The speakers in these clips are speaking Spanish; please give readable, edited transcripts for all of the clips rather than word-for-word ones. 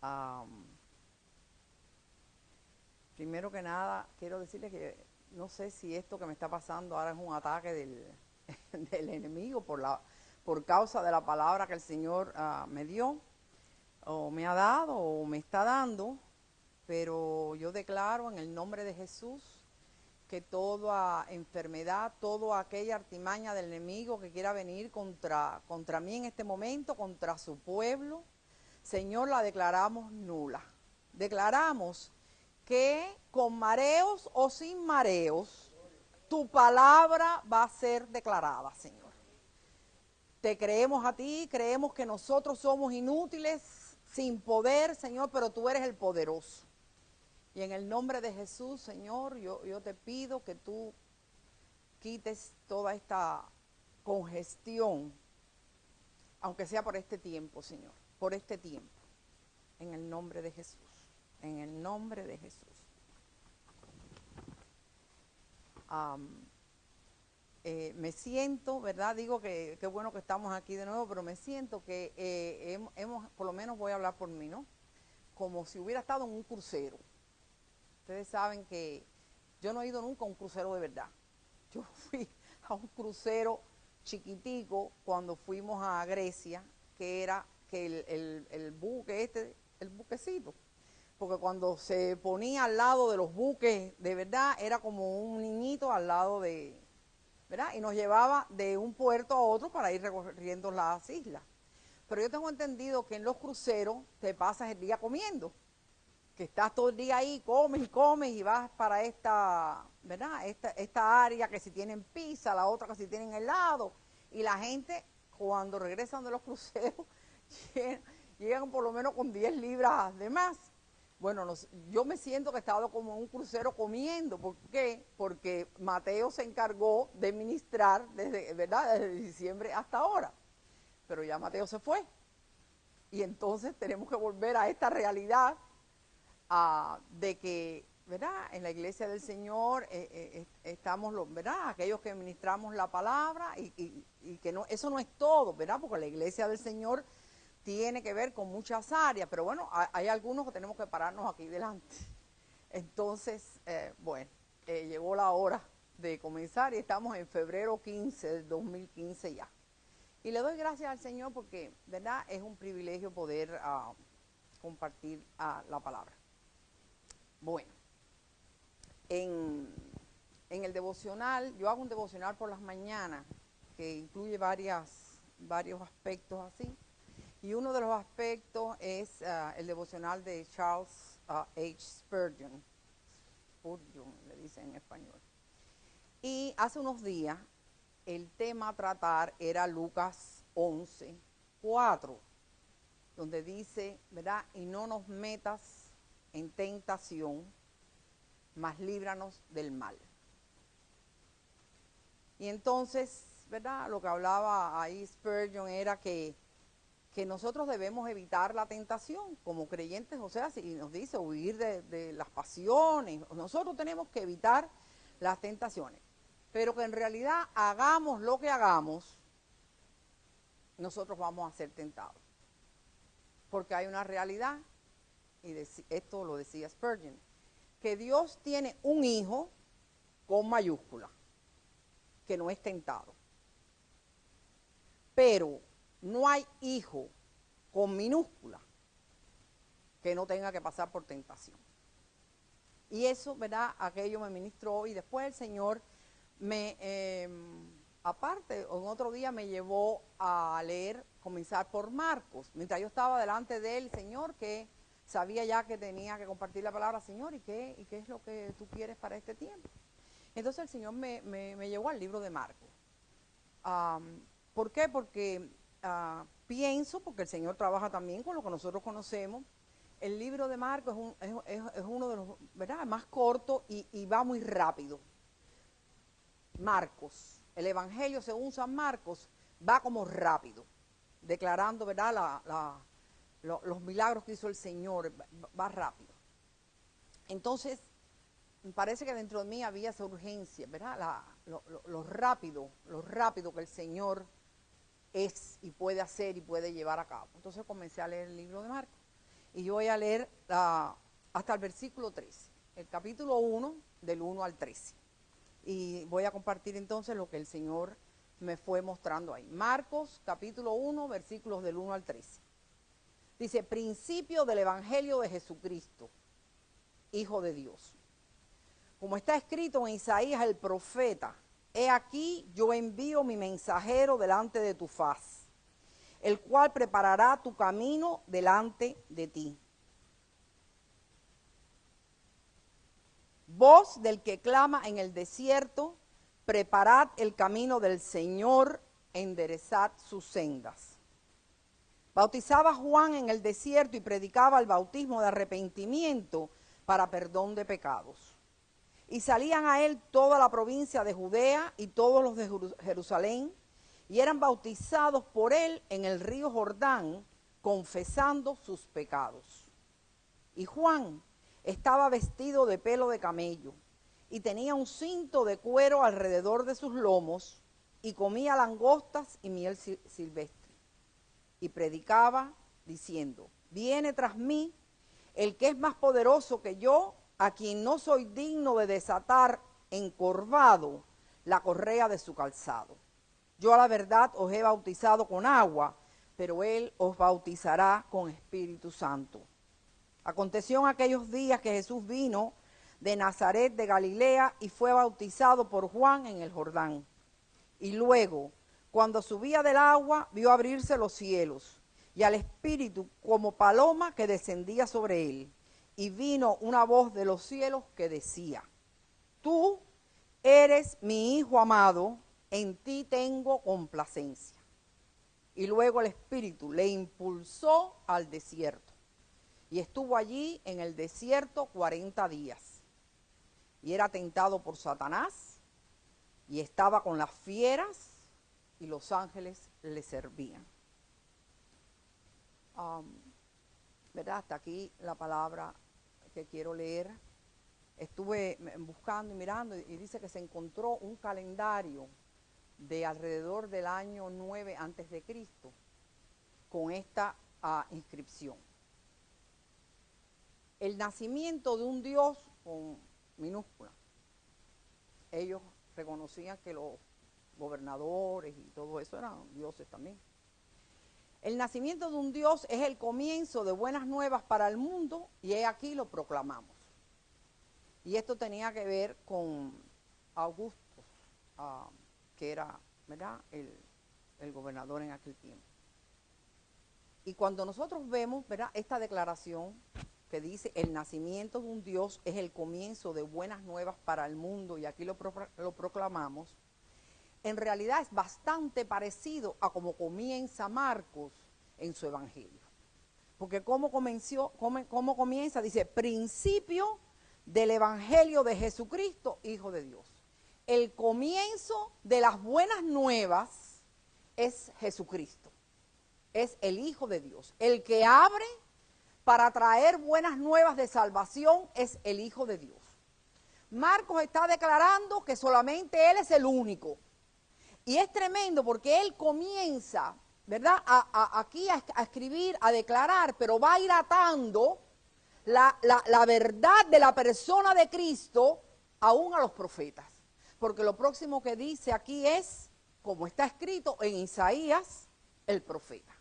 Am, Primero que nada, quiero decirles que no sé si esto que me está pasando ahora es un ataque del enemigo por causa de la palabra que el Señor me dio, o me ha dado, o me está dando, pero yo declaro en el nombre de Jesús que toda enfermedad, toda aquella artimaña del enemigo que quiera venir contra mí en este momento, contra su pueblo, Señor, la declaramos nula. Declaramos que con mareos o sin mareos, tu palabra va a ser declarada, Señor. Te creemos a ti, creemos que nosotros somos inútiles, sin poder, Señor, pero tú eres el poderoso. Y en el nombre de Jesús, Señor, yo te pido que tú quites toda esta congestión, aunque sea por este tiempo, Señor, por este tiempo, en el nombre de Jesús, en el nombre de Jesús. Me siento, ¿verdad? Digo que qué bueno que estamos aquí de nuevo, pero me siento que por lo menos voy a hablar por mí, ¿no? Como si hubiera estado en un crucero. Ustedes saben que yo no he ido nunca a un crucero de verdad. Yo fui a un crucero chiquitico cuando fuimos a Grecia, que era que el buque el buquecito, porque cuando se ponía al lado de los buques de verdad era como un niñito al lado de, ¿verdad? Y nos llevaba de un puerto a otro para ir recorriendo las islas. Pero yo tengo entendido que en los cruceros te pasas el día comiendo, que estás todo el día ahí, comes y vas para esta, ¿verdad? Esta área que si tienen pizza, la otra que si tienen helado. Y la gente, cuando regresan de los cruceros, llegan por lo menos con 10 libras de más. Bueno, yo me siento que he estado como en un crucero comiendo. ¿Por qué? Porque Mateo se encargó de ministrar desde, ¿verdad? Desde diciembre hasta ahora. Pero ya Mateo se fue. Y entonces tenemos que volver a esta realidad de que, ¿verdad? En la iglesia del Señor estamos, ¿verdad? Aquellos que ministramos la palabra y que no, eso no es todo, ¿verdad? Porque la iglesia del Señor tiene que ver con muchas áreas, pero bueno, hay algunos que tenemos que pararnos aquí delante. Entonces, bueno, llegó la hora de comenzar y estamos en febrero 15 del 2015 ya. Y le doy gracias al Señor porque, ¿verdad? Es un privilegio poder compartir la palabra. Bueno, en, en el devocional, yo hago un devocional por las mañanas que incluye varios aspectos así. Y uno de los aspectos es el devocional de Charles H. Spurgeon. Spurgeon, le dicen en español. Y hace unos días el tema a tratar era Lucas 11:4, donde dice, ¿verdad? Y no nos metas en tentación, mas líbranos del mal. Y entonces, ¿verdad? Lo que hablaba ahí Spurgeon era que nosotros debemos evitar la tentación como creyentes, o sea, si nos dice huir de las pasiones, nosotros tenemos que evitar las tentaciones, pero que en realidad hagamos lo que hagamos, nosotros vamos a ser tentados, porque hay una realidad, y esto lo decía Spurgeon, que Dios tiene un hijo con mayúscula, que no es tentado, pero no hay hijo con minúscula que no tenga que pasar por tentación. Y eso, ¿verdad? Aquello me ministró y después el Señor aparte, en otro día me llevó a leer, comenzar por Marcos. Mientras yo estaba delante del Señor, que sabía ya que tenía que compartir la palabra, Señor, ¿y qué es lo que tú quieres para este tiempo? Entonces el Señor me llevó al libro de Marcos. ¿Por qué? Porque pienso, porque el Señor trabaja también con lo que nosotros conocemos. El libro de Marcos es uno de los, ¿verdad?, más cortos y va muy rápido. Marcos, el Evangelio según San Marcos, va como rápido, declarando, ¿verdad?, los milagros que hizo el Señor, va rápido. Entonces, me parece que dentro de mí había esa urgencia, ¿verdad? Lo rápido que el Señor es y puede hacer y puede llevar a cabo. Entonces comencé a leer el libro de Marcos. y yo voy a leer hasta el versículo 13, el capítulo 1, del 1 al 13. Y voy a compartir entonces lo que el Señor me fue mostrando ahí. Marcos, capítulo 1, versículos del 1 al 13. Dice, principio del Evangelio de Jesucristo, Hijo de Dios. Como está escrito en Isaías el profeta, he aquí yo envío mi mensajero delante de tu faz, el cual preparará tu camino delante de ti. Voz del que clama en el desierto, preparad el camino del Señor, enderezad sus sendas. Bautizaba Juan en el desierto y predicaba el bautismo de arrepentimiento para perdón de pecados. Y salían a él toda la provincia de Judea y todos los de Jerusalén, y eran bautizados por él en el río Jordán, confesando sus pecados. Y Juan estaba vestido de pelo de camello, y tenía un cinto de cuero alrededor de sus lomos, y comía langostas y miel silvestre. Y predicaba diciendo, viene tras mí el que es más poderoso que yo, a quien no soy digno de desatar encorvado la correa de su calzado. Yo a la verdad os he bautizado con agua, pero él os bautizará con Espíritu Santo. Aconteció en aquellos días que Jesús vino de Nazaret de Galilea y fue bautizado por Juan en el Jordán. Y luego, cuando subía del agua, vio abrirse los cielos y al Espíritu como paloma que descendía sobre él. Y vino una voz de los cielos que decía, tú eres mi Hijo amado, en ti tengo complacencia. Y luego el Espíritu le impulsó al desierto. Y estuvo allí en el desierto 40 días. Y era tentado por Satanás, y estaba con las fieras, y los ángeles le servían. ¿Verdad? Hasta aquí la palabra que quiero leer. Estuve buscando y mirando y dice que se encontró un calendario de alrededor del año 9 antes de Cristo con esta inscripción. El nacimiento de un Dios con minúscula. Ellos reconocían que los gobernadores y todo eso eran dioses también. El nacimiento de un Dios es el comienzo de buenas nuevas para el mundo y aquí lo proclamamos. Y esto tenía que ver con Augusto, que era, ¿verdad?, el gobernador en aquel tiempo. Y cuando nosotros vemos, ¿verdad?, esta declaración que dice el nacimiento de un Dios es el comienzo de buenas nuevas para el mundo y aquí lo proclamamos, en realidad es bastante parecido a cómo comienza Marcos en su evangelio. Porque cómo comienza, dice, principio del evangelio de Jesucristo, Hijo de Dios. El comienzo de las buenas nuevas es Jesucristo, es el Hijo de Dios. El que abre para traer buenas nuevas de salvación es el Hijo de Dios. Marcos está declarando que solamente Él es el único. Y es tremendo porque Él comienza, ¿verdad?, aquí a escribir, a declarar, pero va a ir atando la verdad de la persona de Cristo aún a los profetas. Porque lo próximo que dice aquí es, como está escrito en Isaías, el profeta.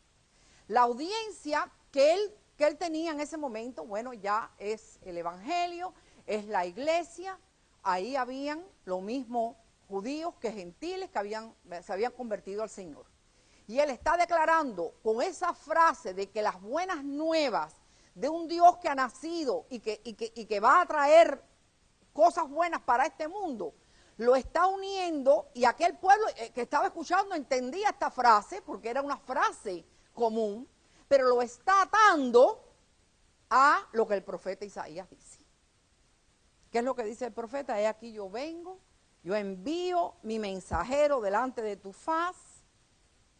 La audiencia que él tenía en ese momento, bueno, ya es el evangelio, es la iglesia, ahí habían lo mismo judíos que gentiles que se habían convertido al Señor. Y él está declarando con esa frase de que las buenas nuevas de un Dios que ha nacido y que va a traer cosas buenas para este mundo, lo está uniendo, y aquel pueblo que estaba escuchando entendía esta frase, porque era una frase común, pero lo está atando a lo que el profeta Isaías dice. ¿Qué es lo que dice el profeta? He aquí yo vengo, yo envío mi mensajero delante de tu faz.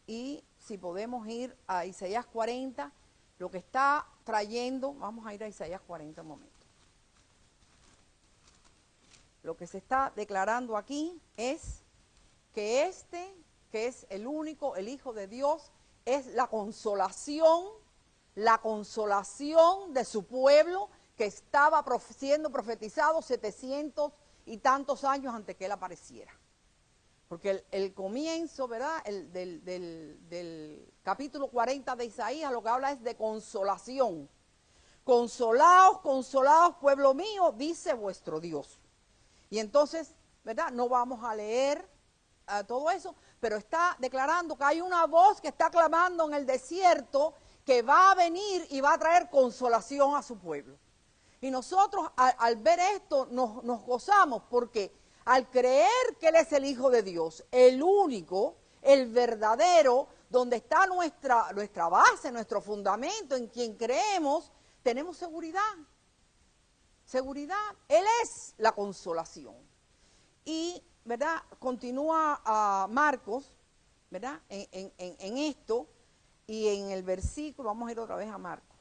Y si podemos ir a Isaías 40, lo que está trayendo, vamos a ir a Isaías 40 un momento. Lo que se está declarando aquí es que que es el único, el Hijo de Dios, es la consolación la consolación de su pueblo que estaba siendo profetizado 700 y tantos años antes que él apareciera. Porque el comienzo, ¿verdad? Del capítulo 40 de Isaías lo que habla es de consolación. Consolaos, consolaos, pueblo mío, dice vuestro Dios. Y entonces, ¿verdad? No vamos a leer todo eso, pero está declarando que hay una voz que está clamando en el desierto que va a venir y va a traer consolación a su pueblo. Y nosotros al ver esto nos gozamos porque al creer que Él es el Hijo de Dios, el único, el verdadero, donde está nuestra base, nuestro fundamento, en quien creemos, tenemos seguridad. Seguridad, Él es la consolación. Y, ¿verdad? Continúa Marcos, ¿verdad? En esto, y en el versículo, vamos a ir otra vez a Marcos.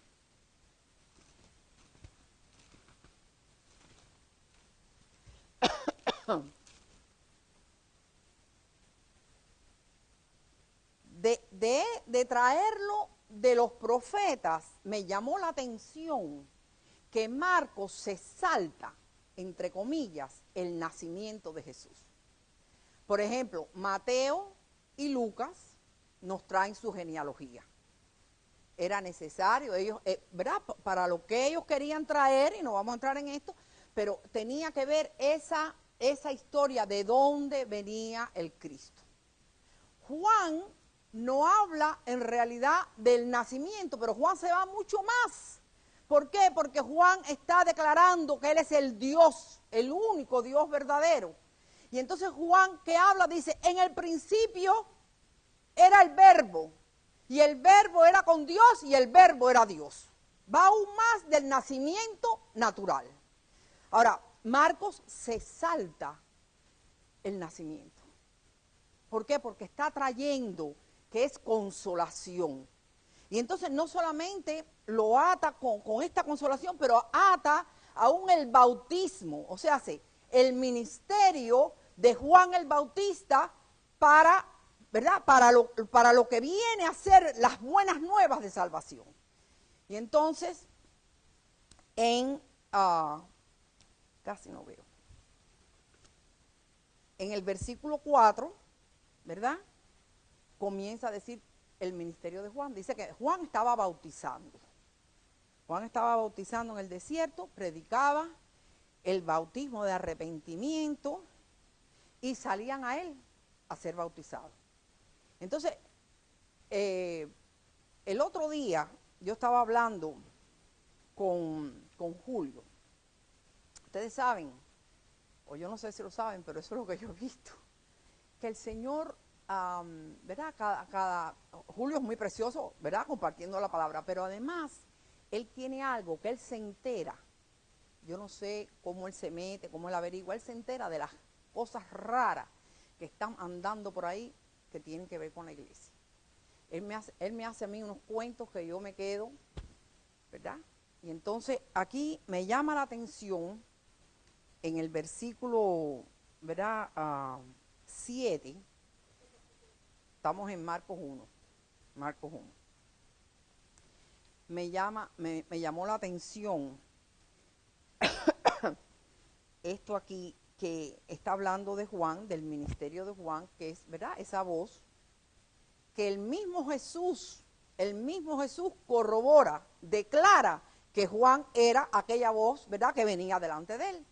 De traerlo de los profetas, me llamó la atención que Marcos se salta, entre comillas, el nacimiento de Jesús. Por ejemplo, Mateo y Lucas nos traen su genealogía. Era necesario, ellos, ¿verdad? Para lo que ellos querían traer, y no vamos a entrar en esto, pero tenía que ver esa historia de dónde venía el Cristo. Juan no habla en realidad del nacimiento, pero Juan se va mucho más. ¿Por qué? Porque Juan está declarando que Él es el Dios, el único Dios verdadero. Y entonces Juan, que habla, dice, en el principio era el verbo, y el verbo era con Dios, y el verbo era Dios. Va aún más del nacimiento natural. Ahora, Marcos se salta el nacimiento. ¿Por qué? Porque está trayendo que es consolación. Y entonces no solamente lo ata con esta consolación, pero ata aún el bautismo, o sea, el ministerio de Juan el Bautista para, ¿verdad? Para lo que viene a ser las buenas nuevas de salvación. Y entonces, casi no veo, en el versículo 4, ¿verdad? Comienza a decir el ministerio de Juan. Dice que Juan estaba bautizando. Juan estaba bautizando en el desierto, predicaba el bautismo de arrepentimiento y salían a él a ser bautizados. Entonces, el otro día yo estaba hablando con Julio. Ustedes saben, o yo no sé si lo saben, pero eso es lo que yo he visto, que el Señor, ¿verdad? Julio es muy precioso, ¿verdad? Compartiendo la palabra, pero además él tiene algo que él se entera. Yo no sé cómo él se mete, cómo él averigua, él se entera de las cosas raras que están andando por ahí que tienen que ver con la iglesia. Él me hace a mí unos cuentos que yo me quedo, ¿verdad? Y entonces aquí me llama la atención en el versículo, ¿verdad? 7, estamos en Marcos 1. Marcos 1. Me llamó la atención esto aquí que está hablando de Juan, del ministerio de Juan, que es, ¿verdad? Esa voz que el mismo Jesús corrobora, declara que Juan era aquella voz, ¿verdad? Que venía delante de él.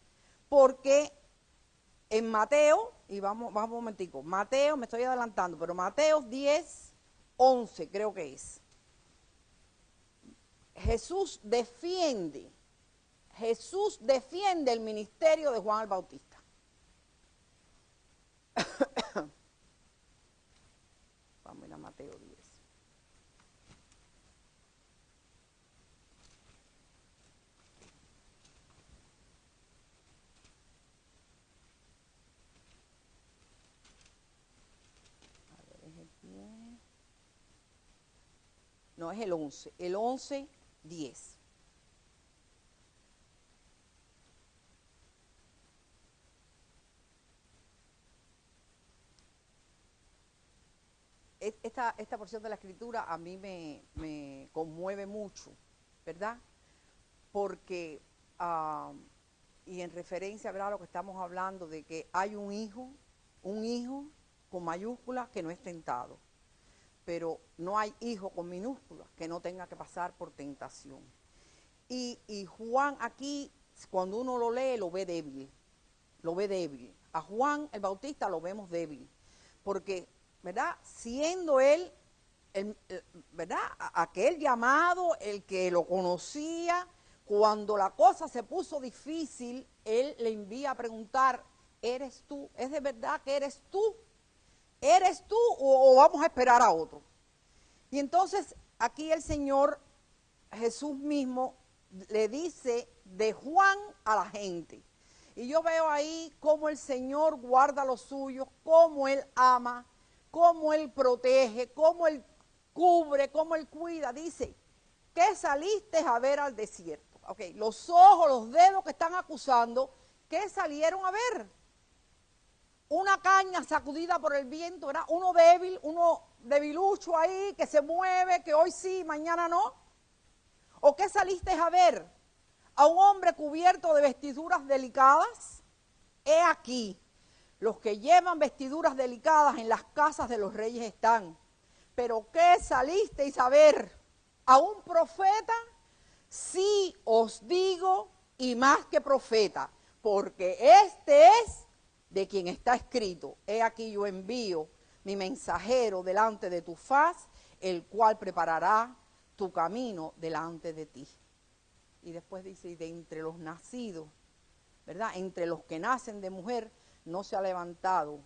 Porque en Mateo, y vamos un momentico, Mateo, me estoy adelantando, pero Mateo 10, 11 creo que es. Jesús defiende el ministerio de Juan el Bautista. Vamos a ir a Mateo 10. A ver, es el 10. No, es el 11. El 11, 10. esta porción de la escritura a mí me conmueve mucho, ¿verdad? Porque, y en referencia, ¿verdad?, a lo que estamos hablando, de que hay un hijo con mayúsculas que no es tentado, pero no hay hijo con minúsculas que no tenga que pasar por tentación. Y Juan aquí, cuando uno lo lee, lo ve débil, A Juan el Bautista lo vemos débil, porque, ¿verdad?, siendo él, ¿verdad?, aquel llamado, el que lo conocía, cuando la cosa se puso difícil, él le envía a preguntar, ¿eres tú? ¿Es de verdad que eres tú? ¿Eres tú o vamos a esperar a otro? Y entonces aquí el Señor Jesús mismo le dice de Juan a la gente. Y yo veo ahí cómo el Señor guarda los suyos, cómo Él ama, cómo Él protege, cómo Él cubre, cómo Él cuida. Dice, ¿qué saliste a ver al desierto? Okay, los ojos, los dedos que están acusando, ¿qué salieron a ver? Una caña sacudida por el viento, ¿verdad? Uno débil, uno debilucho ahí, que se mueve, que hoy sí, mañana no. ¿O qué saliste a ver? ¿A un hombre cubierto de vestiduras delicadas? He aquí, los que llevan vestiduras delicadas en las casas de los reyes están. ¿Pero qué salisteis a ver? ¿A un profeta? Sí os digo, y más que profeta, porque este es de quien está escrito, he aquí yo envío mi mensajero delante de tu faz, el cual preparará tu camino delante de ti. Y después dice, y de entre los nacidos, ¿verdad?, entre los que nacen de mujer, no se ha levantado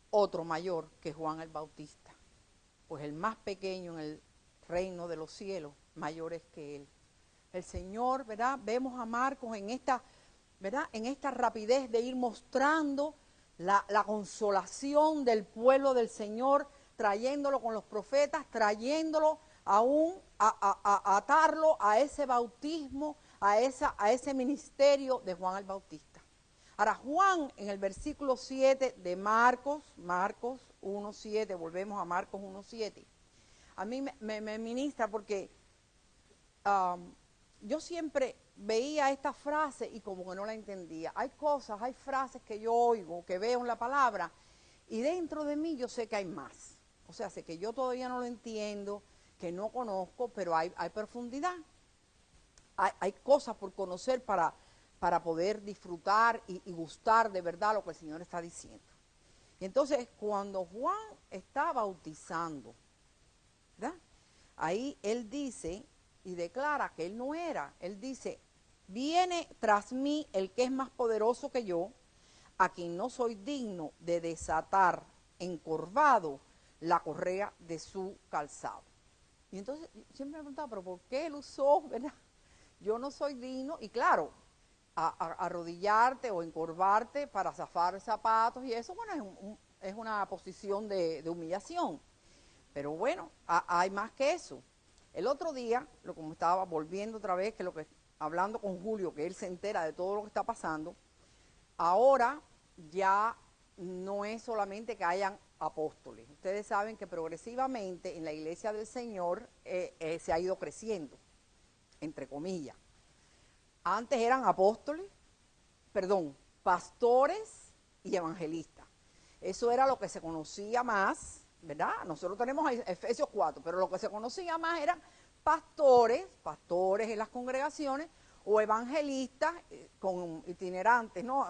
otro mayor que Juan el Bautista. Pues el más pequeño en el reino de los cielos, mayor es que él. El Señor, ¿verdad?, vemos a Marcos en esta, ¿verdad?, en esta rapidez de ir mostrando la consolación del pueblo del Señor, trayéndolo con los profetas, trayéndolo aún a atarlo a ese bautismo, a ese ministerio de Juan el Bautista. Ahora, Juan, en el versículo 7 de Marcos 1:7, volvemos a Marcos 1:7, a mí me ministra porque yo siempre veía esta frase y como que no la entendía. Hay cosas, hay frases que yo oigo, que veo en la palabra, y dentro de mí yo sé que hay más. O sea, sé que yo todavía no lo entiendo, que no conozco, pero hay profundidad. Hay cosas por conocer para poder disfrutar y gustar de verdad lo que el Señor está diciendo. Y entonces, cuando Juan está bautizando, ¿verdad?, ahí él dice y declara que él no era. Él dice, viene tras mí el que es más poderoso que yo, a quien no soy digno de desatar encorvado la correa de su calzado. Y entonces siempre me he preguntado, pero ¿por qué él usó, verdad? Yo no soy digno, y claro, arrodillarte o encorvarte para zafar zapatos y eso, bueno, es una posición de humillación. Pero bueno, hay más que eso. El otro día, como estaba volviendo otra vez, hablando con Julio, que él se entera de todo lo que está pasando, ahora ya no es solamente que hayan apóstoles. Ustedes saben que progresivamente en la iglesia del Señor se ha ido creciendo, entre comillas. Antes eran pastores y evangelistas. Eso era lo que se conocía más, ¿verdad? Nosotros tenemos Efesios 4, pero lo que se conocía más eran pastores en las congregaciones, o evangelistas con itinerantes, ¿no?,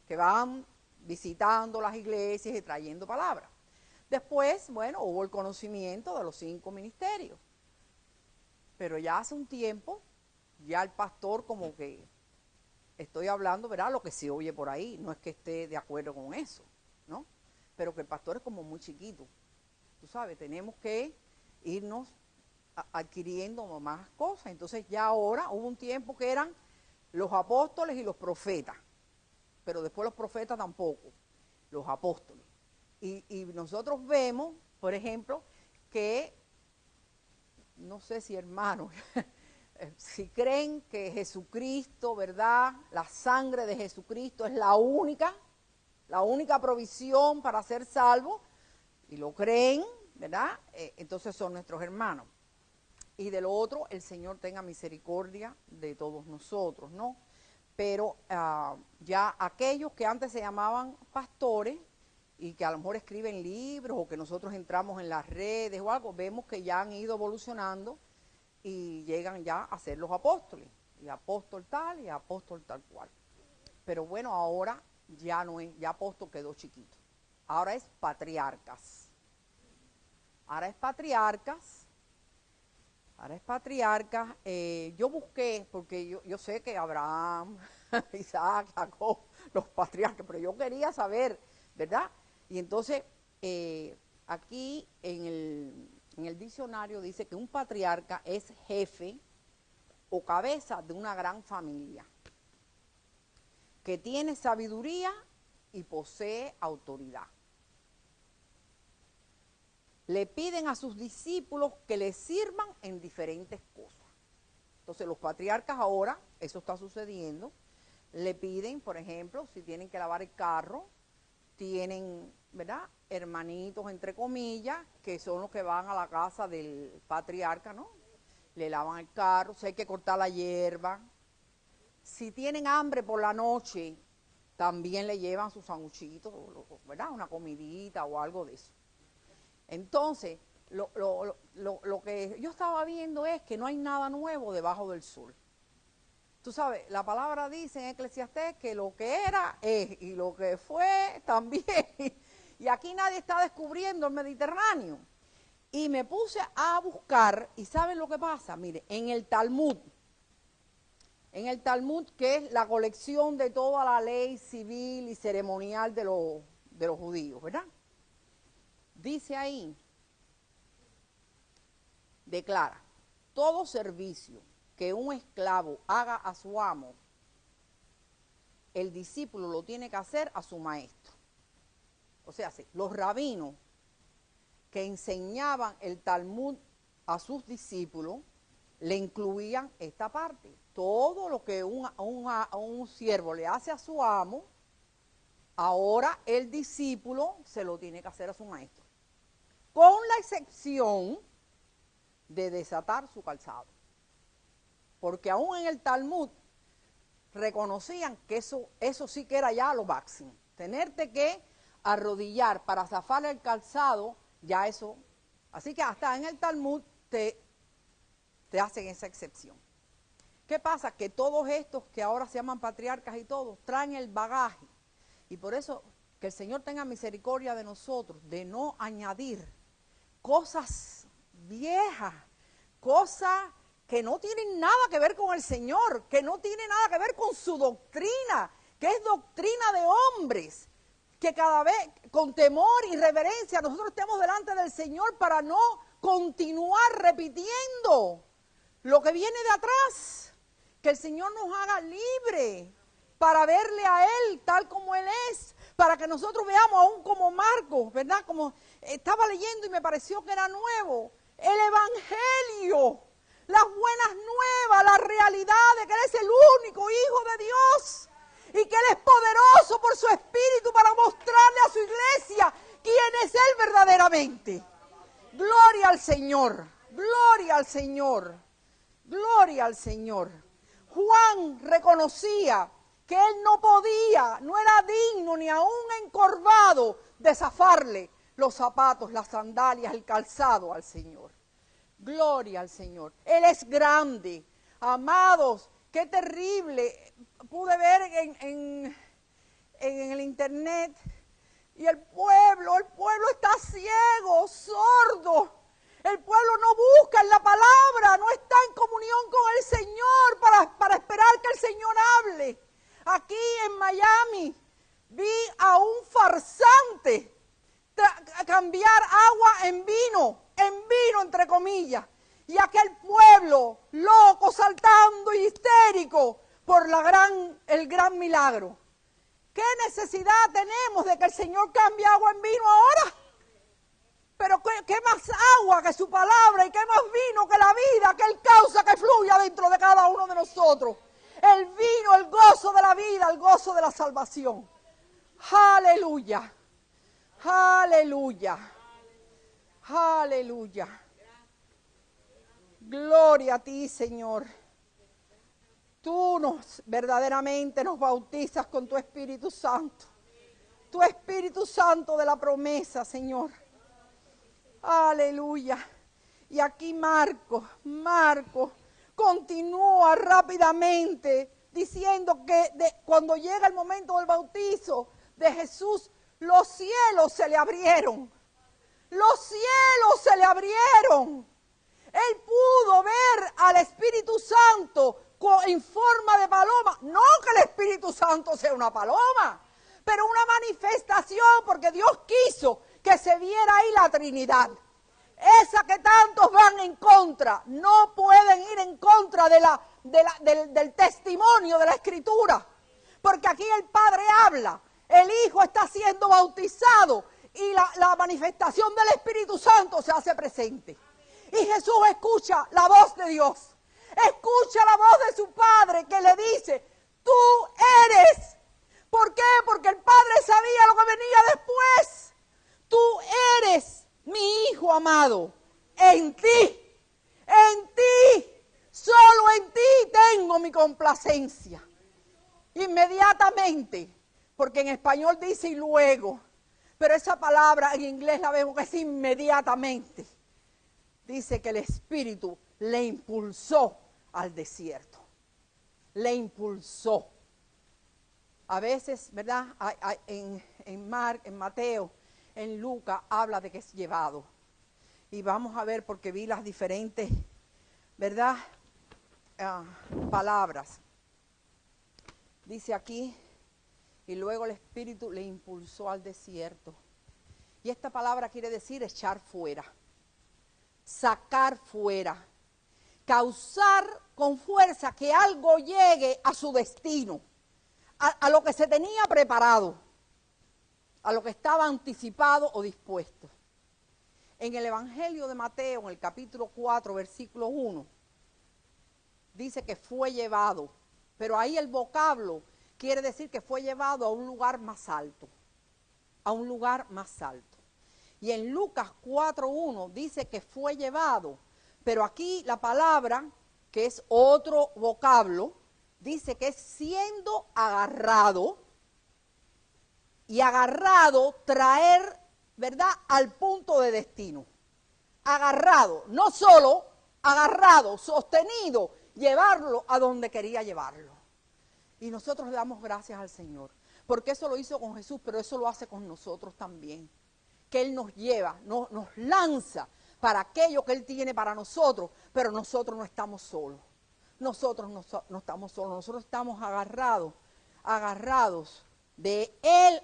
que van visitando las iglesias y trayendo palabras. Después, bueno, hubo el conocimiento de los 5 ministerios. Pero ya hace un tiempo, ya el pastor como que, estoy hablando, ¿verdad?, lo que se oye por ahí, no es que esté de acuerdo con eso, ¿no? Pero que el pastor es como muy chiquito. Tú sabes, tenemos que irnos adquiriendo más cosas. Entonces ya ahora hubo un tiempo que eran los apóstoles y los profetas, pero después los profetas tampoco, los apóstoles. Y nosotros vemos, por ejemplo, que, no sé si hermanos, si creen que Jesucristo, ¿verdad?, la sangre de Jesucristo es la única provisión para ser salvo, y lo creen, ¿verdad? Entonces son nuestros hermanos. Y de lo otro, el Señor tenga misericordia de todos nosotros, ¿no? Pero ya aquellos que antes se llamaban pastores y que a lo mejor escriben libros o que nosotros entramos en las redes o algo, vemos que ya han ido evolucionando y llegan ya a ser los apóstoles, y apóstol tal y apóstol tal cual. Pero bueno, ahora ya no es, ya apóstol quedó chiquito. Ahora es patriarcas. Ahora es patriarcas. Ahora es patriarca. Yo busqué, porque yo sé que Abraham, Isaac, Jacob, los patriarcas, pero yo quería saber, ¿verdad? Y entonces, aquí en el diccionario dice que un patriarca es jefe o cabeza de una gran familia, que tiene sabiduría y posee autoridad. Le piden a sus discípulos que les sirvan en diferentes cosas. Entonces los patriarcas ahora, eso está sucediendo, le piden, por ejemplo, si tienen que lavar el carro, tienen, ¿verdad?, hermanitos, entre comillas, que son los que van a la casa del patriarca, ¿no? Le lavan el carro, si hay que cortar la hierba. Si tienen hambre por la noche, también le llevan sus sanguchitos, ¿verdad?, una comidita o algo de eso. Entonces, lo que yo estaba viendo es que no hay nada nuevo debajo del sol. Tú sabes, la palabra dice en Eclesiastés que lo que era es y lo que fue también. Y aquí nadie está descubriendo el Mediterráneo. Y me puse a buscar, y ¿saben lo que pasa? Mire, en el Talmud, que es la colección de toda la ley civil y ceremonial de los judíos, ¿verdad? Dice ahí, declara, todo servicio que un esclavo haga a su amo, el discípulo lo tiene que hacer a su maestro. O sea, los rabinos que enseñaban el Talmud a sus discípulos, le incluían esta parte. Todo lo que un siervo le hace a su amo, ahora el discípulo se lo tiene que hacer a su maestro. Con la excepción de desatar su calzado. Porque aún en el Talmud reconocían que eso sí que era ya lo máximo. Tenerte que arrodillar para zafar el calzado, ya eso. Así que hasta en el Talmud te hacen esa excepción. ¿Qué pasa? Que todos estos que ahora se llaman patriarcas y todos traen el bagaje. Y por eso que el Señor tenga misericordia de nosotros, de no añadir cosas viejas, cosas que no tienen nada que ver con el Señor, que no tienen nada que ver con su doctrina, que es doctrina de hombres, que cada vez con temor y reverencia nosotros estemos delante del Señor para no continuar repitiendo lo que viene de atrás, que el Señor nos haga libre para verle a Él tal como Él es, para que nosotros veamos aún como Marcos, ¿verdad? Como estaba leyendo y me pareció que era nuevo, el Evangelio, las buenas nuevas, la realidad de que Él es el único Hijo de Dios y que Él es poderoso por su Espíritu para mostrarle a su iglesia quién es Él verdaderamente. Gloria al Señor, gloria al Señor, gloria al Señor. Juan reconocía que él no podía, no era digno ni aún encorvado de zafarle los zapatos, las sandalias, el calzado al Señor. Gloria al Señor. Él es grande. Amados, qué terrible. Pude ver en el internet y el pueblo está ciego, sordo. El pueblo no busca en la palabra, no está en comunión con el Señor para esperar que el Señor hable. Aquí en Miami vi a un farsante cambiar agua en vino entre comillas, y aquel pueblo loco, saltando y histérico por el gran milagro. ¿Qué necesidad tenemos de que el Señor cambie agua en vino ahora? Pero ¿qué más agua que su palabra y qué más vino que la vida que Él causa que fluya dentro de cada uno de nosotros? El vino, el gozo de la vida, el gozo de la salvación. Aleluya, aleluya. Aleluya. Gloria a ti, Señor. Tú verdaderamente nos bautizas con tu Espíritu Santo. Tu Espíritu Santo de la promesa, Señor. Aleluya. Y aquí Marcos continúa rápidamente diciendo que cuando llega el momento del bautizo de Jesús, los cielos se le abrieron. Los cielos se le abrieron. Él pudo ver al Espíritu Santo en forma de paloma. No que el Espíritu Santo sea una paloma, pero una manifestación, porque Dios quiso que se viera ahí la Trinidad. Esa que tantos van en contra, no pueden ir en contra del testimonio de la Escritura. Porque aquí el Padre habla, el Hijo está siendo bautizado y la manifestación del Espíritu Santo se hace presente. Y Jesús escucha la voz de Dios, escucha la voz de su Padre que le dice, tú eres. ¿Por qué? Porque el Padre sabía lo que venía después. Tú eres mi Hijo amado. En ti, solo en ti tengo mi complacencia. Inmediatamente, porque en español dice y luego, pero esa palabra en inglés la vemos que es inmediatamente. Dice que el Espíritu le impulsó al desierto. Le impulsó. A veces, ¿verdad? En Mateo, en Lucas, habla de que es llevado. Y vamos a ver, porque vi las diferentes, ¿verdad? Palabras. Dice aquí, y luego el Espíritu le impulsó al desierto. Y esta palabra quiere decir echar fuera. Sacar fuera, causar con fuerza que algo llegue a su destino, a lo que se tenía preparado, a lo que estaba anticipado o dispuesto. En el Evangelio de Mateo, en el capítulo 4, versículo 1, dice que fue llevado, pero ahí el vocablo quiere decir que fue llevado a un lugar más alto, a un lugar más alto. Y en Lucas 4.1 dice que fue llevado, pero aquí la palabra, que es otro vocablo, dice que es siendo agarrado, y agarrado traer, ¿verdad?, al punto de destino. Agarrado, no solo agarrado, sostenido, llevarlo a donde quería llevarlo. Y nosotros le damos gracias al Señor, porque eso lo hizo con Jesús, pero eso lo hace con nosotros también. Que Él nos lleva, nos lanza para aquello que Él tiene para nosotros, pero nosotros no estamos solos. Nosotros no estamos solos, nosotros estamos agarrados de Él,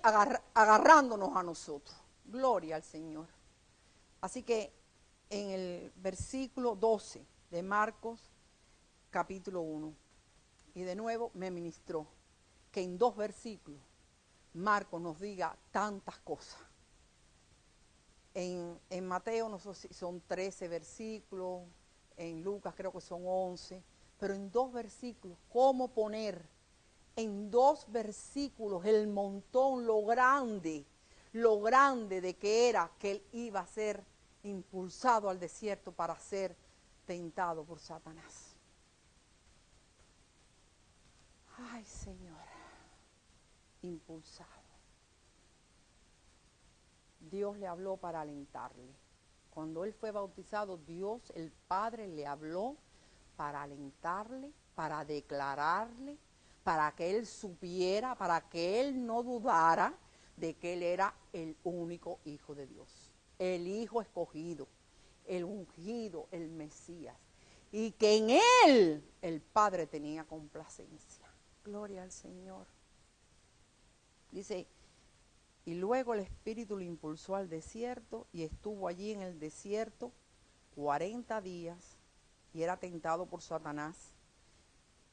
agarrándonos a nosotros. Gloria al Señor. Así que en el versículo 12 de Marcos, capítulo 1, y de nuevo me ministró que en 2 versículos Marcos nos diga tantas cosas. En Mateo no sé si son 13 versículos, en Lucas creo que son 11, pero en 2 versículos, ¿cómo poner en 2 versículos el montón, lo grande de que era que él iba a ser impulsado al desierto para ser tentado por Satanás? Ay, Señor, impulsado. Dios le habló para alentarle. Cuando él fue bautizado, Dios, el Padre, le habló para alentarle, para declararle, para que él supiera, para que él no dudara de que él era el único Hijo de Dios, el Hijo escogido, el ungido, el Mesías, y que en él el Padre tenía complacencia. Gloria al Señor. Dice, y luego el Espíritu lo impulsó al desierto y estuvo allí en el desierto 40 días y era tentado por Satanás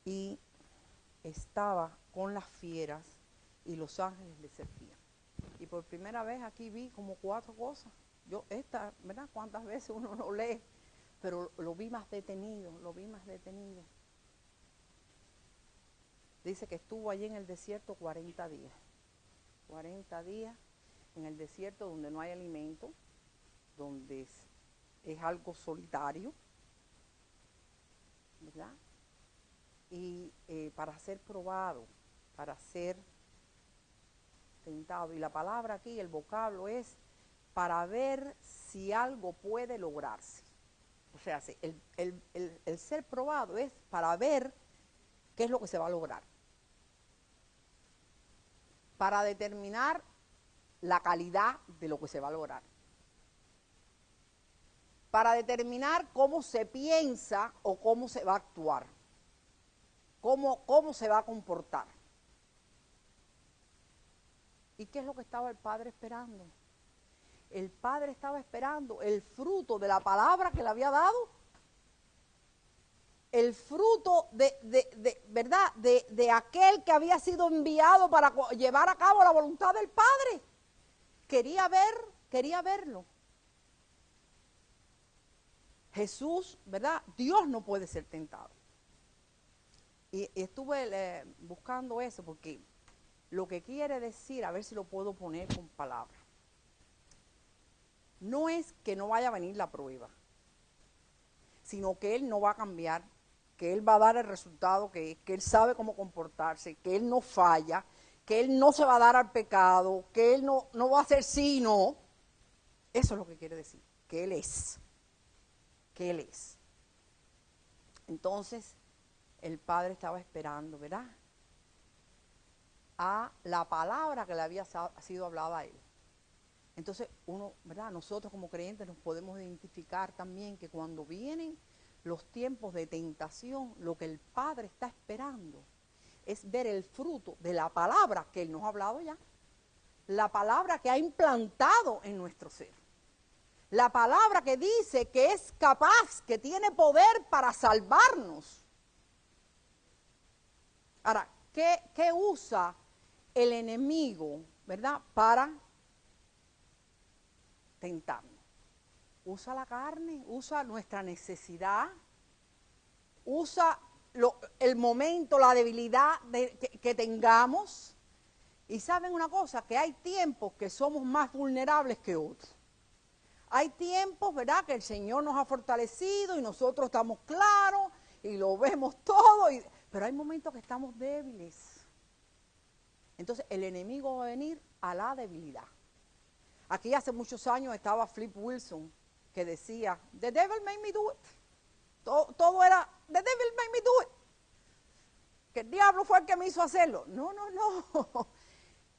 y estaba con las fieras y los ángeles le servían. Y por primera vez aquí vi como 4 cosas. ¿Verdad? ¿Cuántas veces uno lo lee? Pero lo vi más detenido, Dice que estuvo allí en el desierto 40 días. 40 días en el desierto donde no hay alimento, donde es algo solitario, ¿verdad? Y para ser probado, para ser tentado. Y la palabra aquí, el vocablo es para ver si algo puede lograrse. O sea, el ser probado es para ver qué es lo que se va a lograr. Para determinar la calidad de lo que se va a lograr. Para determinar cómo se piensa o cómo se va a actuar. Cómo se va a comportar. ¿Y qué es lo que estaba el padre esperando? El padre estaba esperando el fruto de la palabra que le había dado, el fruto ¿verdad? De aquel que había sido enviado para llevar a cabo la voluntad del Padre. Quería verlo. Jesús, ¿verdad? Dios no puede ser tentado. Y estuve buscando eso porque lo que quiere decir, a ver si lo puedo poner con palabras. No es que no vaya a venir la prueba, sino que Él no va a cambiar, que Él va a dar el resultado que Él sabe cómo comportarse, que Él no falla, que Él no se va a dar al pecado, que Él no va a hacer sí y no. Eso es lo que quiere decir, que Él es. Que Él es. Entonces, el Padre estaba esperando, ¿verdad? A la palabra que le había sido hablada a Él. Entonces, ¿verdad? Nosotros como creyentes nos podemos identificar también que cuando vienen los tiempos de tentación, lo que el Padre está esperando es ver el fruto de la palabra que Él nos ha hablado ya. La palabra que ha implantado en nuestro ser. La palabra que dice que es capaz, que tiene poder para salvarnos. Ahora, ¿qué usa el enemigo, ¿verdad? Para tentarnos. Usa la carne, usa nuestra necesidad, usa el momento, la debilidad que tengamos. Y saben una cosa, que hay tiempos que somos más vulnerables que otros. Hay tiempos, ¿verdad?, que el Señor nos ha fortalecido y nosotros estamos claros y lo vemos todo, pero hay momentos que estamos débiles. Entonces el enemigo va a venir a la debilidad. Aquí hace muchos años estaba Flip Wilson, que decía, "The devil made me do it". Todo era, "The devil made me do it". Que el diablo fue el que me hizo hacerlo. No.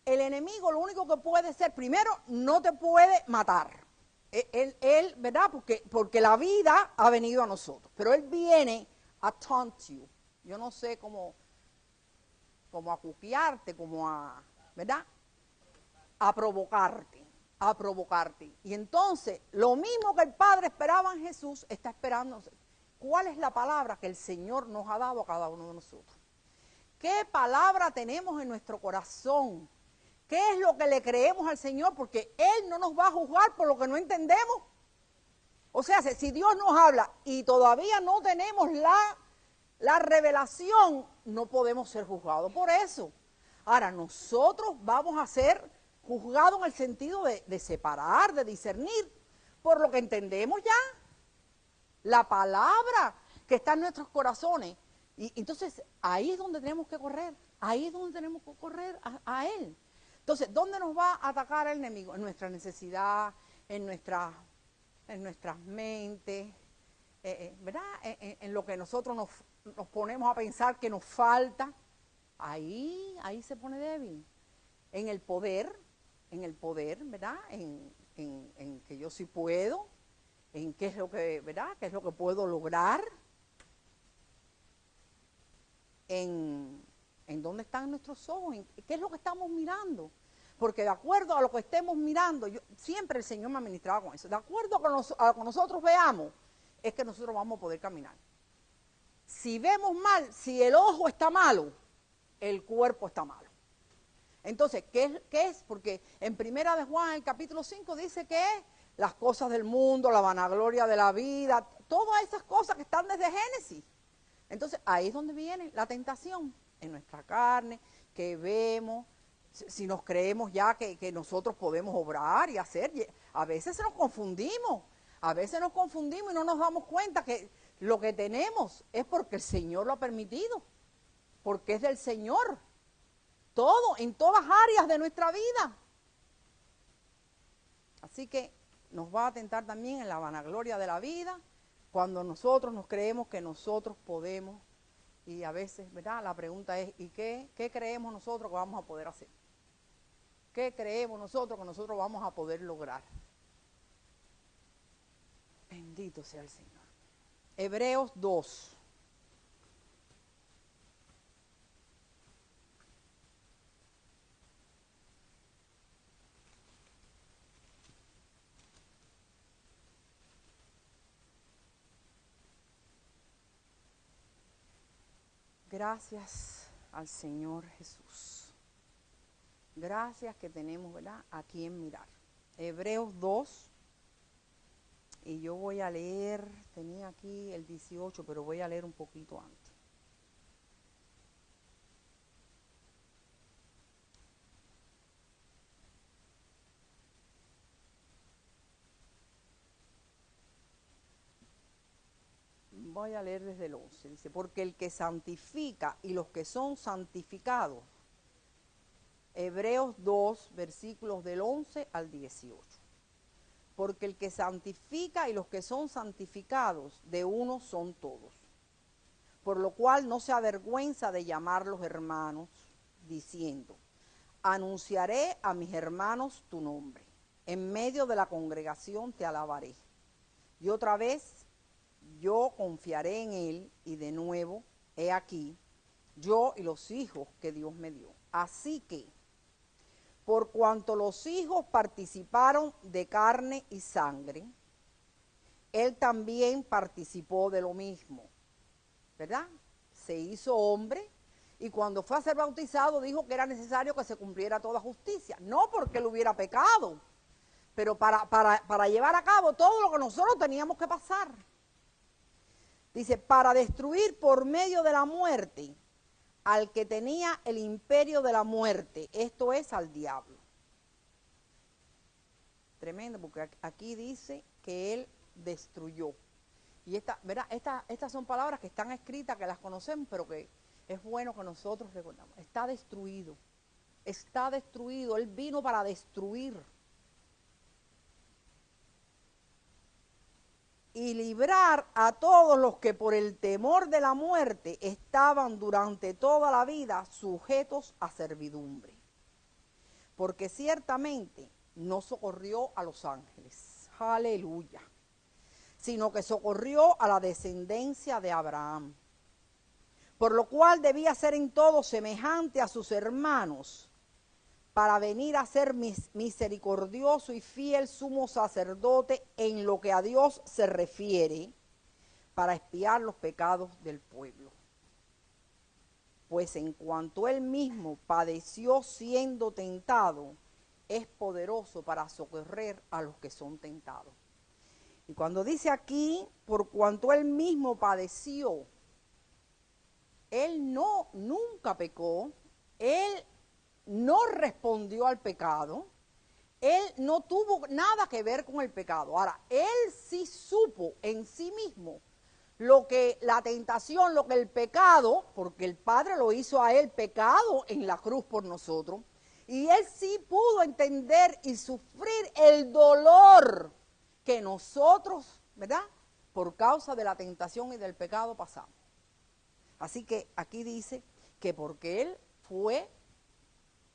El enemigo lo único que puede ser, primero, no te puede matar. Él, ¿verdad? Porque la vida ha venido a nosotros. Pero él viene a taunt you. Yo no sé cómo a cuquearte, ¿verdad? A provocarte. Y entonces, lo mismo que el Padre esperaba en Jesús, está esperando. ¿Cuál es la palabra que el Señor nos ha dado a cada uno de nosotros? ¿Qué palabra tenemos en nuestro corazón? ¿Qué es lo que le creemos al Señor? Porque Él no nos va a juzgar por lo que no entendemos. O sea, si Dios nos habla y todavía no tenemos la revelación, no podemos ser juzgados por eso. Ahora, nosotros vamos a ser juzgados en el sentido de separar, de discernir, por lo que entendemos ya. La palabra que está en nuestros corazones. Y entonces, ahí es donde tenemos que correr. Ahí es donde tenemos que correr a Él. Entonces, ¿dónde nos va a atacar el enemigo? En nuestra necesidad, en nuestras mentes, ¿verdad? En lo que nosotros nos ponemos a pensar que nos falta. Ahí se pone débil. En el poder, ¿verdad? En que yo sí puedo, en qué es lo que, ¿verdad? ¿Qué es lo que puedo lograr? En dónde están nuestros ojos, qué es lo que estamos mirando. Porque de acuerdo a lo que estemos mirando, siempre el Señor me administraba con eso, de acuerdo a lo que nosotros veamos, es que nosotros vamos a poder caminar. Si vemos mal, si el ojo está malo, el cuerpo está malo. Entonces, ¿qué es? Porque en Primera de Juan, el capítulo 5, dice que las cosas del mundo, la vanagloria de la vida, todas esas cosas que están desde Génesis. Entonces, ahí es donde viene la tentación, en nuestra carne, que vemos, si nos creemos ya que nosotros podemos obrar y hacer. A veces nos confundimos, y no nos damos cuenta que lo que tenemos es porque el Señor lo ha permitido, porque es del Señor. Todo, en todas áreas de nuestra vida. Así que nos va a tentar también en la vanagloria de la vida, cuando nosotros nos creemos que nosotros podemos, y a veces, ¿verdad? La pregunta es, ¿y qué creemos nosotros que vamos a poder hacer? ¿Qué creemos nosotros que nosotros vamos a poder lograr? Bendito sea el Señor. Hebreos 2. Gracias al Señor Jesús. Gracias que tenemos, ¿verdad?, a quien mirar. Hebreos 2, y yo voy a leer, tenía aquí el 18, pero voy a leer un poquito antes. Voy a leer desde el 11, dice, porque el que santifica y los que son santificados, Hebreos 2, versículos del 11 al 18. Porque el que santifica y los que son santificados, de uno son todos. Por lo cual no se avergüenza de llamarlos hermanos, diciendo, anunciaré a mis hermanos tu nombre, en medio de la congregación te alabaré. Y otra vez, yo confiaré en él, y de nuevo, he aquí, yo y los hijos que Dios me dio. Así que, por cuanto los hijos participaron de carne y sangre, él también participó de lo mismo, ¿verdad? Se hizo hombre, y cuando fue a ser bautizado dijo que era necesario que se cumpliera toda justicia, no porque él hubiera pecado, pero para llevar a cabo todo lo que nosotros teníamos que pasar. Dice, para destruir por medio de la muerte al que tenía el imperio de la muerte, esto es, al diablo. Tremendo, porque aquí dice que él destruyó. Y ¿verdad? Estas son palabras que están escritas, que las conocemos, pero que es bueno que nosotros recordamos. Está destruido, él vino para destruir. Y librar a todos los que por el temor de la muerte estaban durante toda la vida sujetos a servidumbre. Porque ciertamente no socorrió a los ángeles, aleluya, sino que socorrió a la descendencia de Abraham. Por lo cual debía ser en todo semejante a sus hermanos, para venir a ser misericordioso y fiel sumo sacerdote en lo que a Dios se refiere, para expiar los pecados del pueblo. Pues en cuanto él mismo padeció siendo tentado, es poderoso para socorrer a los que son tentados. Y cuando dice aquí, por cuanto él mismo padeció, él nunca pecó, él no respondió al pecado, él no tuvo nada que ver con el pecado. Ahora, él sí supo en sí mismo lo que la tentación, lo que el pecado, porque el Padre lo hizo a él pecado en la cruz por nosotros, y él sí pudo entender y sufrir el dolor que nosotros, ¿verdad?, por causa de la tentación y del pecado pasamos. Así que aquí dice que porque él fue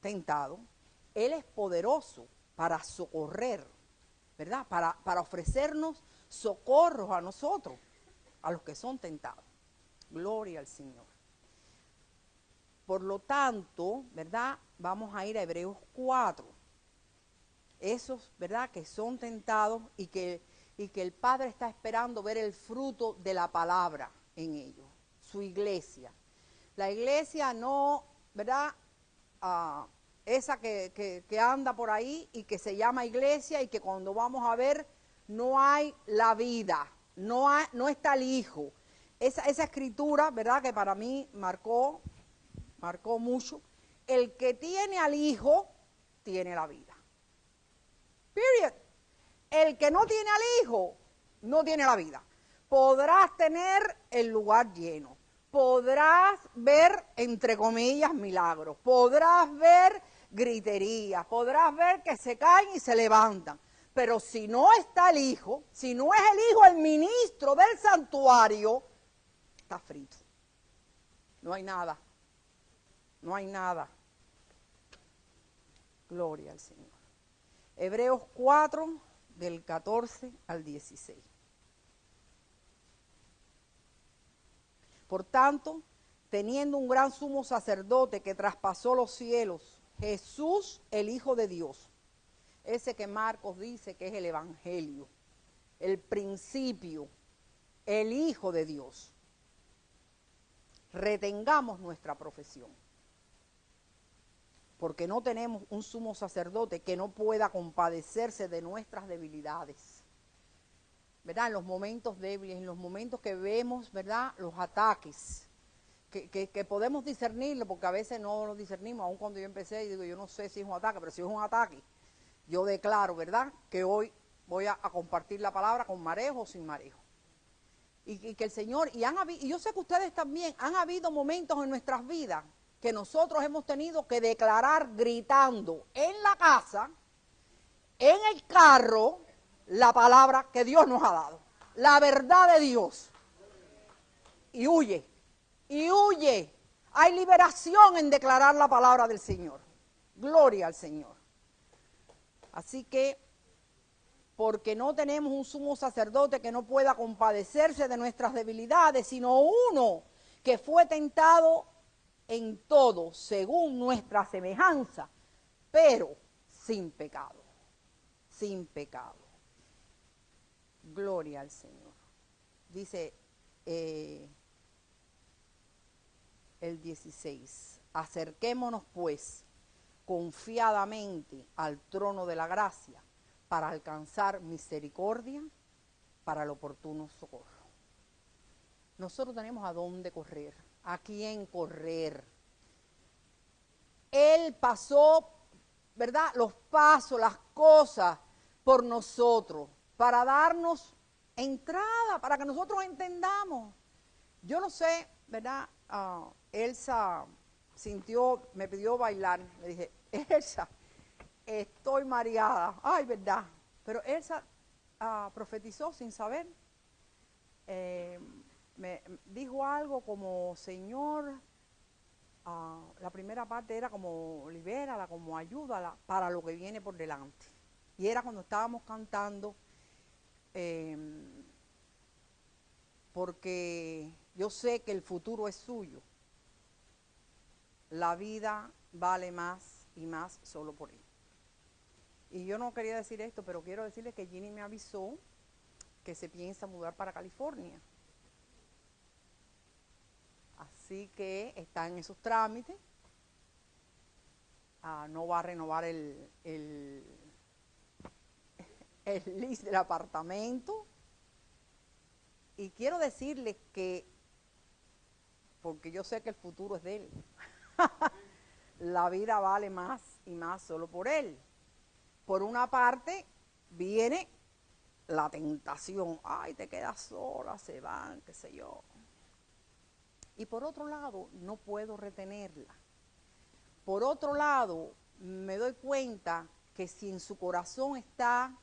tentado, él es poderoso para socorrer, ¿verdad? Para ofrecernos socorros a nosotros, a los que son tentados. Gloria al Señor. Por lo tanto, ¿verdad? Vamos a ir a Hebreos 4. Esos, ¿verdad?, que son tentados y que el Padre está esperando ver el fruto de la palabra en ellos, su iglesia. La iglesia no, ¿verdad?, esa que anda por ahí y que se llama iglesia, y que cuando vamos a ver no hay la vida, no está el Hijo. Esa escritura, ¿verdad?, que para mí marcó mucho. El que tiene al Hijo tiene la vida. Period. El que no tiene al Hijo, no tiene la vida. Podrás tener el lugar lleno. Podrás ver, entre comillas, milagros. Podrás ver griterías. Podrás ver que se caen y se levantan. Pero si no está el Hijo, si no es el Hijo el ministro del santuario, está frito. No hay nada. No hay nada. Gloria al Señor. Hebreos 4, del 14 al 16. Por tanto, teniendo un gran sumo sacerdote que traspasó los cielos, Jesús, el Hijo de Dios, ese que Marcos dice que es el Evangelio, el principio, el Hijo de Dios, retengamos nuestra profesión, porque no tenemos un sumo sacerdote que no pueda compadecerse de nuestras debilidades, ¿verdad? En los momentos débiles, en los momentos que vemos, ¿verdad?, los ataques, que podemos discernirlo, porque a veces no lo discernimos. Aun cuando yo empecé y digo, yo no sé si es un ataque, pero si es un ataque, yo declaro, ¿verdad?, que hoy voy a compartir la palabra con marejo o sin marejo. Y que el Señor, y yo sé que ustedes también, han habido momentos en nuestras vidas que nosotros hemos tenido que declarar gritando en la casa, en el carro, la palabra que Dios nos ha dado, la verdad de Dios. Y huye, y huye. Hay liberación en declarar la palabra del Señor. Gloria al Señor. Así que, porque no tenemos un sumo sacerdote que no pueda compadecerse de nuestras debilidades, sino uno que fue tentado en todo, según nuestra semejanza, pero sin pecado. Sin pecado. Gloria al Señor. Dice el 16, acerquémonos pues confiadamente al trono de la gracia para alcanzar misericordia para el oportuno socorro. Nosotros tenemos a dónde correr, a quién correr. Él pasó, ¿verdad?, los pasos, las cosas por nosotros, para darnos entrada, para que nosotros entendamos. Yo no sé, ¿verdad? Elsa sintió, me pidió bailar. Le dije, Elsa, estoy mareada. Ay, ¿verdad? Pero Elsa profetizó sin saber. Me dijo algo como, Señor, la primera parte era como, libérala, como ayúdala para lo que viene por delante. Y era cuando estábamos cantando, porque yo sé que el futuro es suyo. La vida vale más y más solo por él. Y yo no quería decir esto, pero quiero decirles que Ginny me avisó que se piensa mudar para California. Así que está en esos trámites. No va a renovar el lease del apartamento. Y quiero decirles que, porque yo sé que el futuro es de él, la vida vale más y más solo por él. Por una parte viene la tentación, ay, te quedas sola, se van, qué sé yo. Y por otro lado, no puedo retenerla. Por otro lado, me doy cuenta que si en su corazón está,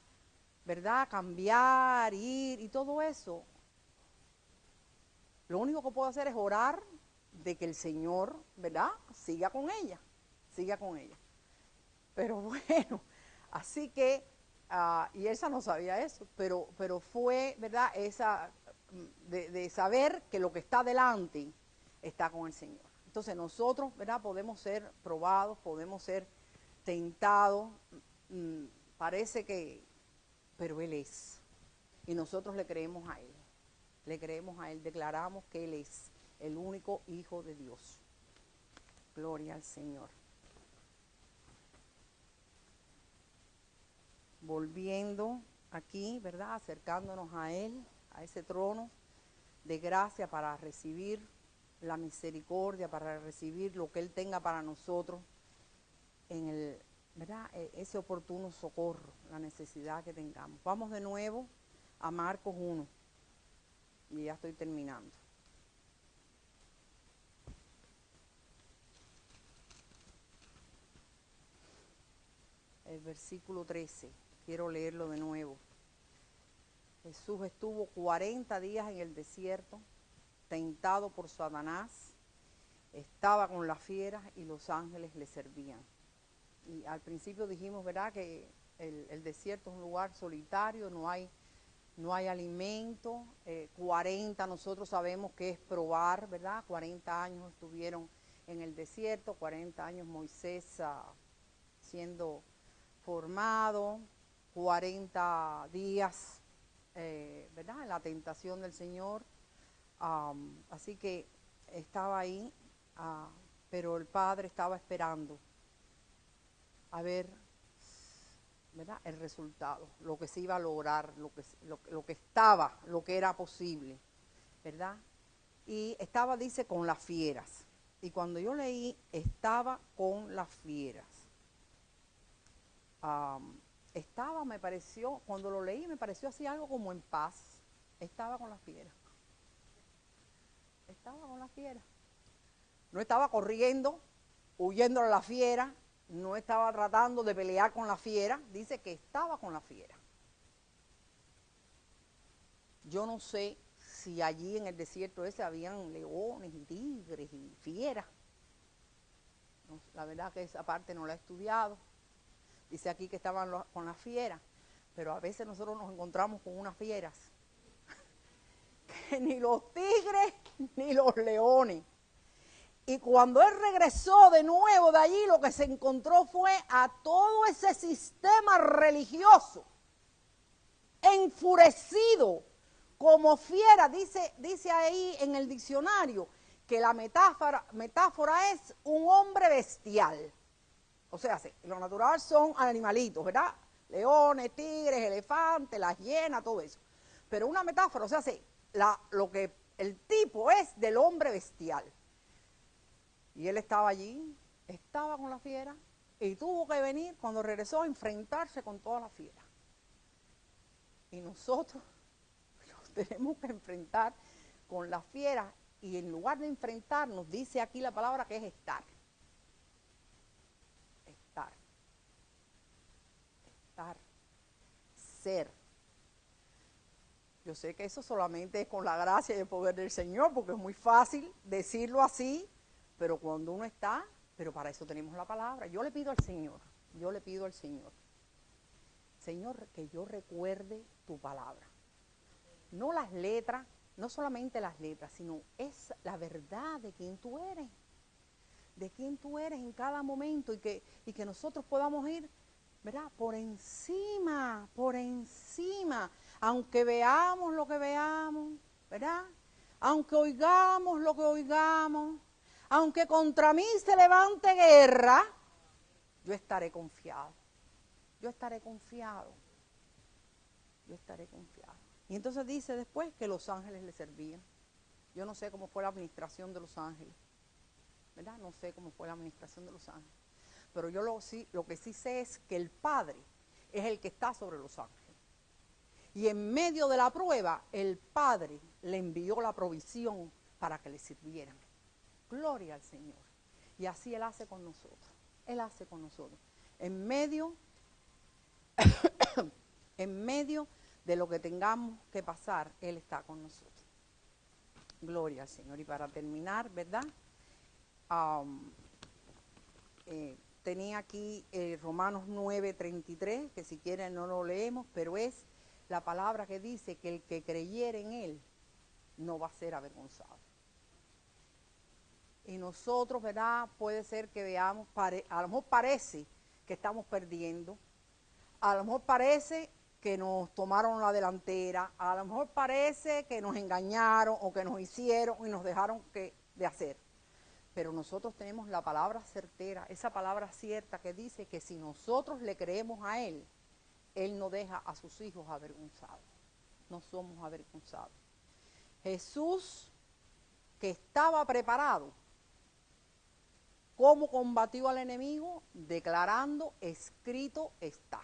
¿verdad?, cambiar, ir y todo eso, lo único que puedo hacer es orar de que el Señor, ¿verdad?, siga con ella. Pero bueno, así que, y Elsa no sabía eso, pero fue, ¿verdad?, esa de saber que lo que está delante está con el Señor. Entonces nosotros, ¿verdad?, podemos ser probados, podemos ser tentados, parece que, pero Él es. Y nosotros le creemos a Él. Le creemos a Él, declaramos que Él es el único Hijo de Dios. Gloria al Señor. Volviendo aquí, ¿verdad?, acercándonos a Él, a ese trono de gracia para recibir la misericordia, para recibir lo que Él tenga para nosotros en ¿verdad? Ese oportuno socorro, la necesidad que tengamos. Vamos de nuevo a Marcos 1 y ya estoy terminando. El versículo 13, quiero leerlo de nuevo. Jesús estuvo 40 días en el desierto, tentado por Satanás, estaba con las fieras y los ángeles le servían. Y al principio dijimos, ¿verdad?, que el desierto es un lugar solitario, no hay alimento. 40 nosotros sabemos que es probar, ¿verdad? 40 años estuvieron en el desierto, 40 años Moisés siendo formado, 40 días, ¿verdad?, en la tentación del Señor. Así que estaba ahí, pero el Padre estaba esperando a ver, ¿verdad?, el resultado, lo que se iba a lograr, lo que estaba, lo que era posible, ¿verdad? Y estaba, dice, con las fieras. Y cuando yo leí, estaba con las fieras. Estaba, me pareció, cuando lo leí, me pareció así algo como en paz. Estaba con las fieras. Estaba con las fieras. No estaba corriendo, huyendo a la fiera, no estaba tratando de pelear con la fiera, dice que estaba con la fiera. Yo no sé si allí en el desierto ese habían leones y tigres y fieras. No, la verdad que esa parte no la he estudiado. Dice aquí que estaban con las fieras, pero a veces nosotros nos encontramos con unas fieras que ni los tigres ni los leones. Y cuando él regresó de nuevo de allí, lo que se encontró fue a todo ese sistema religioso enfurecido como fiera. Dice ahí en el diccionario que la metáfora es un hombre bestial. O sea, lo natural son animalitos, ¿verdad? Leones, tigres, elefantes, las hienas, todo eso. Pero una metáfora, o sea, lo que el tipo es del hombre bestial. Y él estaba allí, estaba con la fiera, y tuvo que venir, cuando regresó, a enfrentarse con toda la fiera. Y nosotros nos tenemos que enfrentar con la fiera, y en lugar de enfrentarnos, dice aquí la palabra que es estar. Estar. Ser. Yo sé que eso solamente es con la gracia y el poder del Señor, porque es muy fácil decirlo así, pero cuando uno está, pero para eso tenemos la palabra. Yo le pido al Señor, Señor, que yo recuerde tu palabra. No las letras, no solamente las letras, sino es la verdad de quién tú eres. De quién tú eres en cada momento, y que nosotros podamos ir, ¿verdad?, por encima, aunque veamos lo que veamos, ¿verdad? Aunque oigamos lo que oigamos, aunque contra mí se levante guerra, yo estaré confiado. Y entonces dice después que los ángeles le servían. Yo no sé cómo fue la administración de los ángeles, ¿verdad? No sé cómo fue la administración de los ángeles. Pero yo lo que sí sé es que el Padre es el que está sobre los ángeles. Y en medio de la prueba, el Padre le envió la provisión para que le sirvieran. Gloria al Señor. Y así Él hace con nosotros. Él hace con nosotros. En medio de lo que tengamos que pasar, Él está con nosotros. Gloria al Señor. Y para terminar, ¿verdad? Tenía aquí Romanos 9:33, que si quieren no lo leemos, pero es la palabra que dice que el que creyere en Él no va a ser avergonzado. Y nosotros, ¿verdad?, puede ser que veamos, a lo mejor parece que estamos perdiendo, a lo mejor parece que nos tomaron la delantera, a lo mejor parece que nos engañaron o que nos hicieron y nos dejaron de hacer. Pero nosotros tenemos la palabra certera, esa palabra cierta que dice que si nosotros le creemos a Él, Él no deja a sus hijos avergonzados. No somos avergonzados. Jesús, que estaba preparado, cómo combatió al enemigo, declarando, escrito está.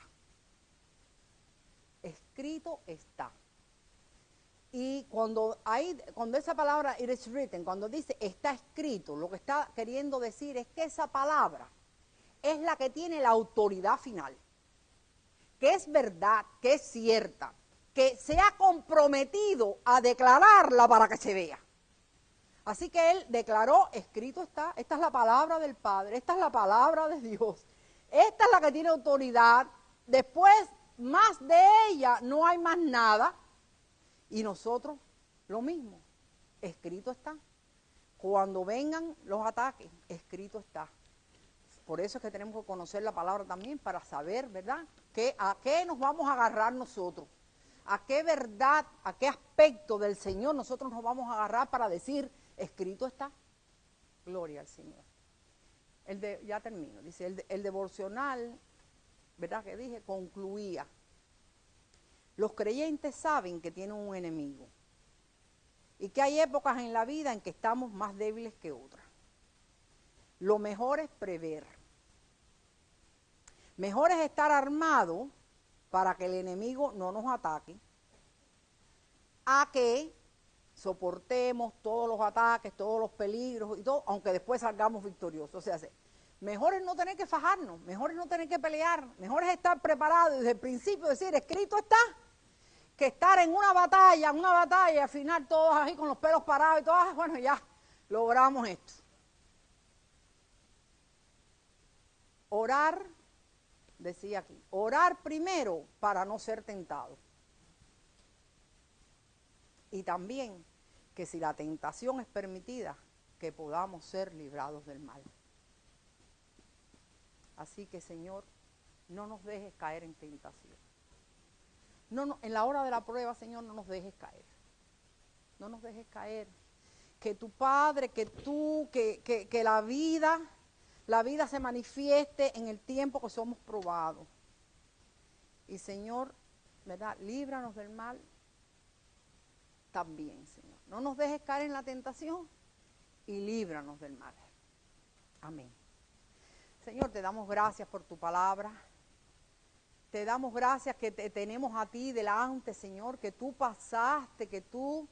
Escrito está. Y cuando esa palabra it is written, cuando dice está escrito, lo que está queriendo decir es que esa palabra es la que tiene la autoridad final, que es verdad, que es cierta, que se ha comprometido a declararla para que se vea. Así que él declaró, escrito está, esta es la palabra del Padre, esta es la palabra de Dios, esta es la que tiene autoridad, después más de ella no hay más nada. Y nosotros lo mismo, escrito está. Cuando vengan los ataques, escrito está. Por eso es que tenemos que conocer la palabra también para saber, ¿verdad?, a qué nos vamos a agarrar nosotros, a qué verdad, a qué aspecto del Señor nosotros nos vamos a agarrar para decir, escrito está. Gloria al Señor. Ya termino, dice, el devocional, ¿verdad?, que dije, concluía. Los creyentes saben que tienen un enemigo y que hay épocas en la vida en que estamos más débiles que otras. Lo mejor es prever. Mejor es estar armado para que el enemigo no nos ataque, a que soportemos todos los ataques, todos los peligros y todo, aunque después salgamos victoriosos. O sea, mejor es no tener que fajarnos, mejor es no tener que pelear, mejor es estar preparado y desde el principio decir, escrito está, que estar en una batalla y al final todos así con los pelos parados y todos, bueno, ya logramos esto. Orar, decía aquí, orar primero para no ser tentado. Y también que si la tentación es permitida, que podamos ser librados del mal. Así que, Señor, no nos dejes caer en tentación. No, en la hora de la prueba, Señor, no nos dejes caer. No nos dejes caer. Que tu Padre, que tú, que la vida se manifieste en el tiempo que somos probados. Y, Señor, ¿verdad?, líbranos del mal también, Señor. No nos dejes caer en la tentación y líbranos del mal. Amén. Señor, te damos gracias por tu palabra. Te damos gracias que te tenemos a ti delante, Señor, que tú pasaste, que tú,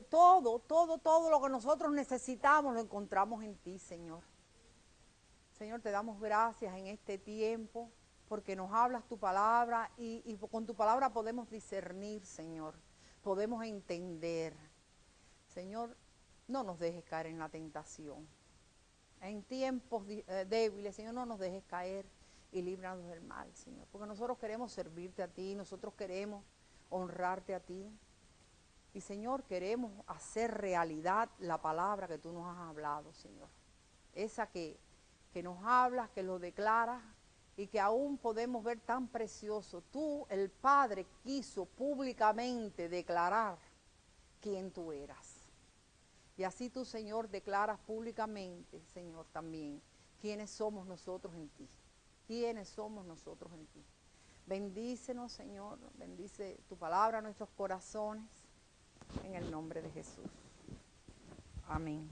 todo lo que nosotros necesitamos lo encontramos en ti, Señor. Señor, te damos gracias en este tiempo porque nos hablas tu palabra y con tu palabra podemos discernir, Señor, podemos entender. Señor, no nos dejes caer en la tentación. En tiempos débiles, Señor, no nos dejes caer y líbranos del mal, Señor, porque nosotros queremos servirte a ti, nosotros queremos honrarte a ti. Y, Señor, queremos hacer realidad la palabra que tú nos has hablado, Señor. Esa que nos hablas, que lo declaras y que aún podemos ver tan precioso. Tú, el Padre, quiso públicamente declarar quién tú eras. Y así tú, Señor, declaras públicamente, Señor, también quiénes somos nosotros en ti. ¿Quiénes somos nosotros en ti? Bendícenos, Señor, bendice tu palabra a nuestros corazones, en el nombre de Jesús. Amén.